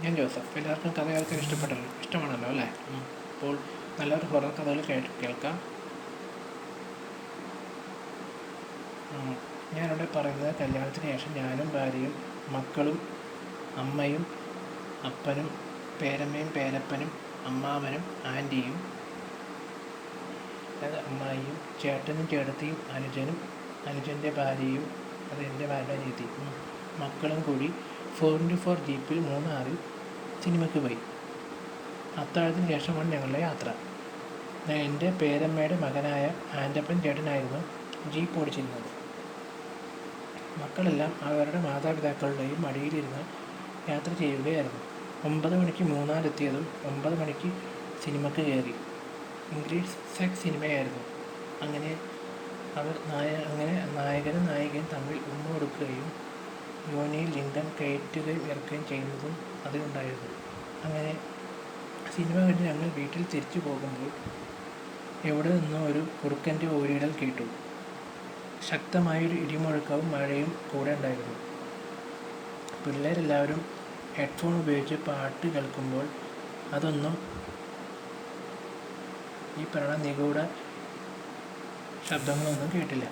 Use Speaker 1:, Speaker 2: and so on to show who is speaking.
Speaker 1: ഞാൻ ജോസഫ്. എല്ലാവർക്കും കഥ കേൾക്കാൻ ഇഷ്ടമാണല്ലോ അല്ലേ? അപ്പോൾ നല്ലൊരു ഹൊറർ കഥകൾ കേൾക്കാം. ഞാനിവിടെ പറയുന്നത് കല്യാണത്തിന് ശേഷം ഞാനും ഭാര്യയും മക്കളും അമ്മയും അപ്പനും പേരമ്മയും പേരപ്പനും അമ്മാവനും ആൻറ്റിയും, അതായത് അമ്മായിയും ചേട്ടനും ചേട്ടത്തിയും അനുജനും അനുജൻ്റെ ഭാര്യയും, അത് എൻ്റെ ഭാര്യയുടെ അനിയത്തിയും, മക്കളും കൂടി 4x4 ജീപ്പിൽ മൂന്നാറിൽ സിനിമയ്ക്ക് പോയി. അത്താഴത്തിന് ശേഷമാണ് ഞങ്ങളുടെ യാത്ര. എൻ്റെ പേരമ്മയുടെ മകനായ ആൻ്റപ്പൻ ചേട്ടനായിരുന്നു ജീപ്പ് ഓടിച്ചിരുന്നത്. മക്കളെല്ലാം അവരുടെ മാതാപിതാക്കളുടെയും മടിയിലിരുന്ന് യാത്ര ചെയ്യുകയായിരുന്നു. 9 മണിക്ക് മൂന്നാറിലെത്തിയതും 9 മണിക്ക് സിനിമയ്ക്ക് കയറി. ഇംഗ്ലീഷ് സെക്സ് സിനിമയായിരുന്നു. അങ്ങനെ നായകനും നായികയും തമ്മിൽ ഉമ്മ കൊടുക്കുകയും യോനിയിൽ ലിംഗം കയറ്റുകയും ഇറക്കുകയും ചെയ്യുന്നതും അതിലുണ്ടായിരുന്നു. അങ്ങനെ സിനിമ കഴിഞ്ഞ് ഞങ്ങൾ വീട്ടിൽ തിരിച്ചു പോകുമ്പോൾ എവിടെ നിന്നോ ഒരു കുറുക്കൻ്റെ ഓരിയിടൽ കേട്ടു. ശക്തമായൊരു ഇടിമുഴക്കവും മഴയും കൂടെ ഉണ്ടായിരുന്നു. പിള്ളേരെല്ലാവരും ഹെഡ്ഫോൺ ഉപയോഗിച്ച് പാട്ട് കേൾക്കുമ്പോൾ അതൊന്നും ഈ പറയുന്ന നിഗൂഢ ശബ്ദങ്ങളൊന്നും കേട്ടില്ല.